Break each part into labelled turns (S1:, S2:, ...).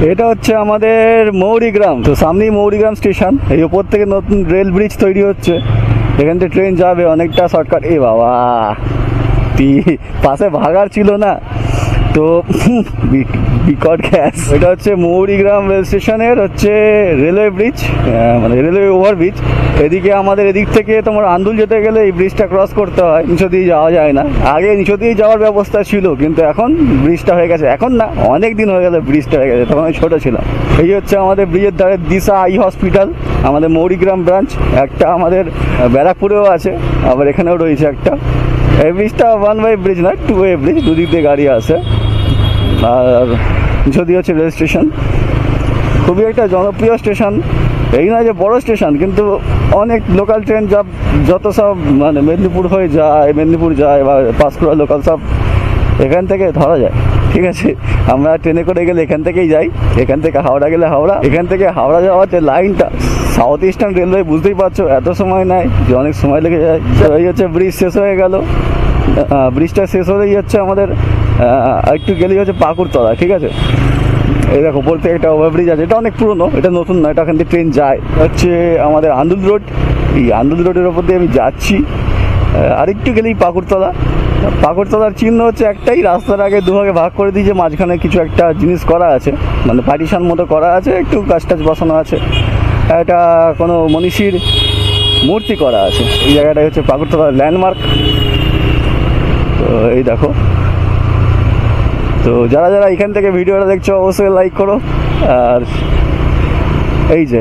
S1: এটা হচ্ছে আমাদের মৌরিগ্রাম। তো সামনেই মৌরিগ্রাম স্টেশন। এই ওপর থেকে নতুন রেল ব্রিজ তৈরি হচ্ছে, এখান থেকে ট্রেন যাবে অনেকটা শর্টকাট। এ বাবা, পাশে ভাগার ছিল না তো বিকট গ্যাস। এটা হচ্ছে মৌরিগ্রাম রেল স্টেশনের হচ্ছে রেলওয়ে ব্রিজ, মানে রেলওয়ে ওভারব্রিজ। এদিকে আমাদের এদিক থেকে তোমার আন্দুল যেতে গেলে এই ব্রিজটা ক্রস করতে হয়, নিচে দিয়ে যাওয়া যায় না। আগে নিচে দিয়ে যাওয়ার ব্যবস্থা ছিল, কিন্তু এখন ব্রিজটা হয়ে গেছে। এখন না, অনেক দিন হয়ে গেছে ব্রিজটা হয়ে গেছে, তখন আমি ছোটো ছিলাম। এই হচ্ছে আমাদের ব্রিজের ধারে দিশা আই হসপিটাল, আমাদের মৌরিগ্রাম ব্রাঞ্চ। একটা আমাদের ব্যারাকপুরেও আছে, আবার এখানেও রয়েছে একটা। এই ব্রিজটা ওয়ান ওয়ে ব্রিজ না, টু ওয়ে ব্রিজ, দুদিক দিয়ে গাড়ি আসে। আর যদি হচ্ছে রেল স্টেশন, খুবই একটা জনপ্রিয় স্টেশন। এই নয় যে বড় স্টেশন, কিন্তু অনেক লোকাল ট্রেন যত সব মানে মেদিনীপুর হয়ে যায়, মেদিনীপুর যায় বা পাঁশকুড়া লোকাল সব এখান থেকে ধরা যায়। ঠিক আছে, আমরা ট্রেনে করে গেলে এখান থেকেই যাই। এখান থেকে হাওড়া গেলে হাওড়া, এখান থেকে হাওড়া যাওয়ার যে লাইনটা সাউথ ইস্টার্ন রেলওয়ে, বুঝতেই পারছো এত সময় নেয় যে অনেক সময় লেগে যায়। এই হচ্ছে ব্রিজ শেষ হয়ে গেল। ব্রিজটা শেষ হলেই হচ্ছে আমাদের একটু গেলেই হচ্ছে পাকুড়তলা। ঠিক আছে, এই দেখো ওপর থেকে একটা ওভারব্রিজ আছে, এটা অনেক পুরনো, এটা নতুন না, এটা ওখান থেকে ট্রেন যায়। হচ্ছে আমাদের আন্দুল রোড, এই আন্দুল রোডের ওপর দিয়ে আমি যাচ্ছি। আরেকটু গেলেই পাকুড়তলা। পাকুড়তলার চিহ্ন হচ্ছে একটাই, রাস্তার আগে দুভাগে ভাগ করে দিয়েছে, মাঝখানে কিছু একটা জিনিস করা আছে, মানে পার্টিশন মতো করা আছে, একটু গাছ টাছ বসানো আছে, এটা কোনো মনীষীর মূর্তি করা আছে। এই জায়গাটাই হচ্ছে পাকুড়তলার ল্যান্ডমার্ক। তো এই দেখো, তো যারা যারা এখান থেকে ভিডিওটা দেখছো অবশ্যই লাইক করো। আর এই যে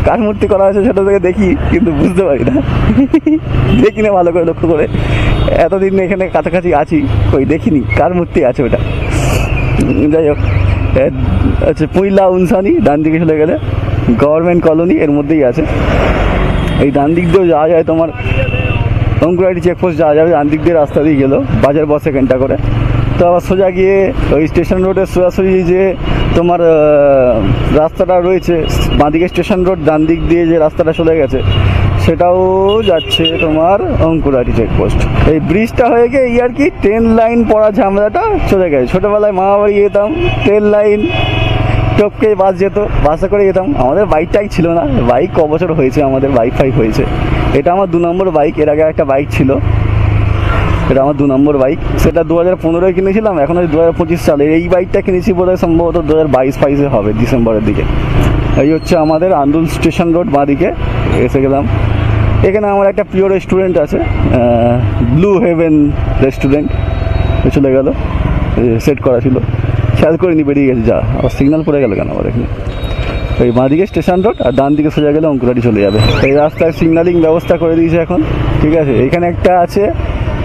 S1: কার মূর্তি করা আছে সেটা থেকে দেখি, কিন্তু বুঝতে পারি না, দেখি না ভালো করে লক্ষ্য করে। এতদিন এখানে কাছাকাছি আছি, ওই দেখিনি কার মূর্তি আছে ওটা। যাই হোক, আচ্ছা পুইলা উনসানি ডান দিকে চলে গেলে গভর্নমেন্ট কলোনি, এর মধ্যেই আছে। এই ডান দিক দিয়েও যাওয়া যায়, তোমার অঙ্কুরাইটি চেকপোস্ট যাওয়া যাবে ডান দিক দিয়ে, রাস্তা দিয়ে গেলো বাজার বস সেকেন্ডটা করে। তো আবার সোজা গিয়ে ওই স্টেশন রোডের সোজাসুজি যে তোমার রাস্তাটা রয়েছে, বাঁদিকে স্টেশন রোড, ডান দিক দিয়ে যে রাস্তাটা চলে গেছে সেটাও যাচ্ছে তোমার অঙ্কুরাটি চেকপোস্ট। এই ব্রিজটা হয়ে গিয়ে এই আর কি ট্রেন লাইন পড়া ঝামেলাটা চলে গেছে। ছোটোবেলায় মামাবাড়ি যেতাম, ট্রেন লাইন টপকে বাস যেত, বাসে করে যেতাম। আমাদের বাইকটাই ছিল না, বাইক ক বছর হয়েছে আমাদের বাইক ফাইক হয়েছে। এটা আমার 2 নম্বর বাইক, এর আগে একটা বাইক ছিল, এটা আমার 2 নম্বর বাইক। সেটা 2015-এ কিনেছিলাম, এখন 2025 সালে। এই বাইকটা কিনেছি বোধহয় সম্ভবত 2022-22-এ হবে, ডিসেম্বরের দিকে। এই হচ্ছে আমাদের আন্দুল স্টেশন রোড, বাঁদিকে এসে গেলাম। এখানে আমার একটা প্রিয় রেস্টুরেন্ট আছে, ব্লু হেভেন রেস্টুরেন্ট। চলে গেল, সেট করা ছিল, খেয়াল করিনি, বেরিয়ে গেছে। যা আবার সিগন্যাল পড়ে গেল কেন আমার এখানে। এই বাঁদিকে স্টেশন রোড, আর ডান দিকে সোজা গেলে অঙ্কুরাটি চলে যাবে। এই রাস্তায় সিগন্যালিং ব্যবস্থা করে দিয়েছে এখন। ঠিক আছে, এখানে একটা আছে,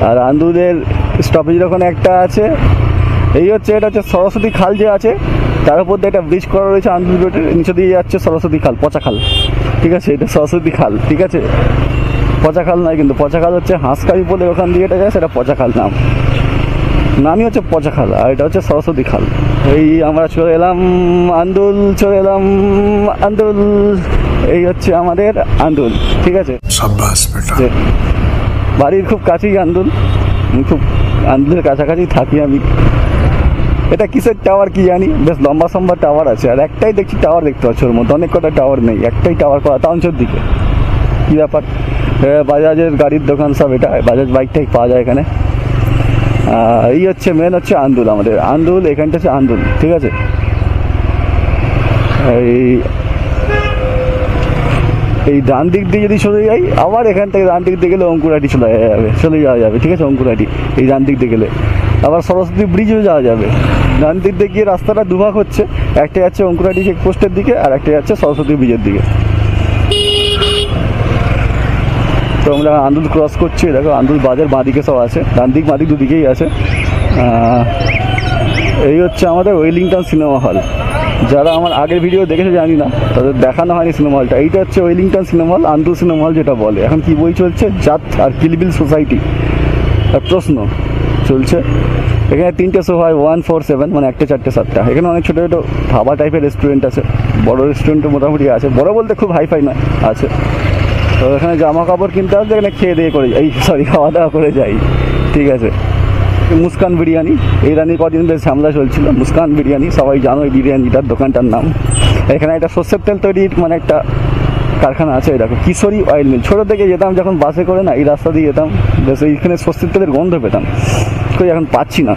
S1: আর আন্দুলের স্টপেজের ওখানে একটা আছে। এই হচ্ছে, এটা হচ্ছে সরস্বতী খাল যে আছে, তার উপর দিয়ে একটা ব্রিজ করা রয়েছে আন্দুল রোডের নিচে দিয়ে যাচ্ছে সরস্বতী খাল, পচা খাল। ঠিক আছে, এটা সরস্বতী খাল। ঠিক আছে, পচা খাল নয়, কিন্তু পচা খাল হচ্ছে হাঁসকারি বলে ওখান দিয়ে এটা যায়, সেটা পচা খাল নামই হচ্ছে পচা খাল, আর এটা হচ্ছে সরস্বতী খাল। এই আমরা চলে এলাম আন্দুল, চলে এলাম আন্দুল। এই হচ্ছে আমাদের আন্দুল। ঠিক আছে, বাড়ির খুব কাছেই আন্দুল, খুব আন্দুলের কাছাকাছি থাকি আমি। এটা কিসের টাওয়ার কি জানি, বেশ লম্বা সম্বা টাওয়ার আছে। আর একটাই দেখছি টাওয়ার দেখতে পাচ্ছি, ওর মধ্যে অনেক কটা টাওয়ার নেই, একটাই টাওয়ার করা টাউনচোর দিকে। কী ব্যাপার, বাজাজের গাড়ির দোকান সব, এটা বাজাজ বাইকটাই পাওয়া যায় এখানে। এই হচ্ছে মেন হচ্ছে আন্দুল, আমাদের আন্দুল, এখানটা হচ্ছে আন্দুল। ঠিক আছে, এই ডান দিক দিয়ে যদি চলে যাই, আবার এখান থেকে ডান দিক দিয়ে গেলে অঙ্কুরাটি চলে যাওয়া যাবে। ঠিক আছে, অঙ্কুরাটি এই ডান দিক দিয়ে গেলে আবার সরস্বতী ব্রিজেও যাওয়া যাবে। ডান দিক দিয়ে গিয়ে রাস্তাটা দুভাগ হচ্ছে, একটা যাচ্ছে অঙ্কুরাটি চেকপোস্টের দিকে, আর একটা যাচ্ছে সরস্বতী ব্রিজের দিকে। তো আমরা আন্দুল ক্রস করছি, দেখো আন্দুল বাজার বাঁদিকে সব আছে, ডান দিক বাঁদিক দুদিকেই আছে। এই হচ্ছে আমাদের ওয়েলিংটন সিনেমা হল। যারা আমার আগের ভিডিও দেখেছে জানি না, তাদের দেখানো হয়নি সিনেমা হলটা। এইটা হচ্ছে Wellington cinema hall, Andul cinema hall যেটা বলে। এখন কি বই চলছে, জাত আর কিলবিল সোসাইটি প্রশ্ন চলছে। এখানে 3টে শো হয়, 1, 4, 7, মানে 1টে 4টে 7টা। এখানে অনেক ছোটো ছোটো ধাবা টাইপের রেস্টুরেন্ট আছে, বড় রেস্টুরেন্টও মোটামুটি আছে, বড় বলতে খুব হাইফাই নয়, আছে। তো এখানে জামা কাপড় কিনতে হবে, এখানে খেয়ে দিয়ে করে যাই, খাওয়া দাওয়া করে যাই। ঠিক আছে, মুস্কান বিরিয়ানি, এটা নিয়ে কদিন বেশ ঝামেলা চলছিল। মুস্কান বিরিয়ানি সবাই জানো এই বিরিয়ানিটার দোকানটার নাম। এখানে একটা সর্ষের তেল তৈরির মানে একটা কারখানা আছে। এই দেখো কিশোরী অয়েল মিল। ছোটো থেকে যেতাম যখন বাসে করে না, এই রাস্তা দিয়ে যেতাম, বেশ এইখানে সর্ষের তেলের গন্ধ পেতাম, কই এখন পাচ্ছি না।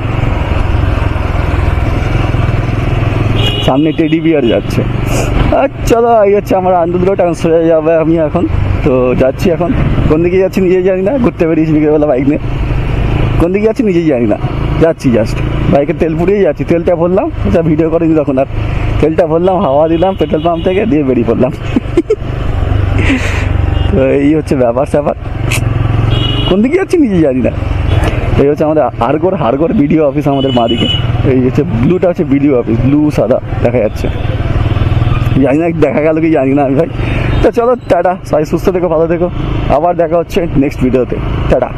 S1: সামনে টেডি বিয়ার যাচ্ছে। চলো এই হচ্ছে আমার আন্দুল রোড, এখন সোজা যাবে আমি এখন। তো যাচ্ছি এখন, কোন দিকে যাচ্ছি নিজেই জানি না, ঘুরতে বেরিয়েছি বিকেলবেলা বাইক নিয়ে। কোন দিকে যাচ্ছি নিজেই জানি না, যাচ্ছি জাস্ট বাইকের তেল পুড়িয়েই যাচ্ছি। তেলটা ভরলাম, আচ্ছা ভিডিও করিনি তখন আর, তেলটা ভরলাম, হাওয়া দিলাম পেট্রোল পাম্প থেকে, দিয়ে বেরিয়ে পড়লাম। তো এই হচ্ছে ব্যাপার স্যাপার, কোন দিকে যাচ্ছি নিজেই জানি না। এই হচ্ছে আমাদের হাড়গড় বিডিও অফিস আমাদের মা দিকে। এই হচ্ছে ব্লুটা হচ্ছে বিডিও অফিস, ব্লু সাদা দেখা যাচ্ছে, জানি না দেখা গেল কি জানি না আমি ভাই। তো চলো টাটা, সবাই সুস্থ থেকো, ভালো থেকো, আবার দেখা হচ্ছে নেক্সট ভিডিওতে, টাটা।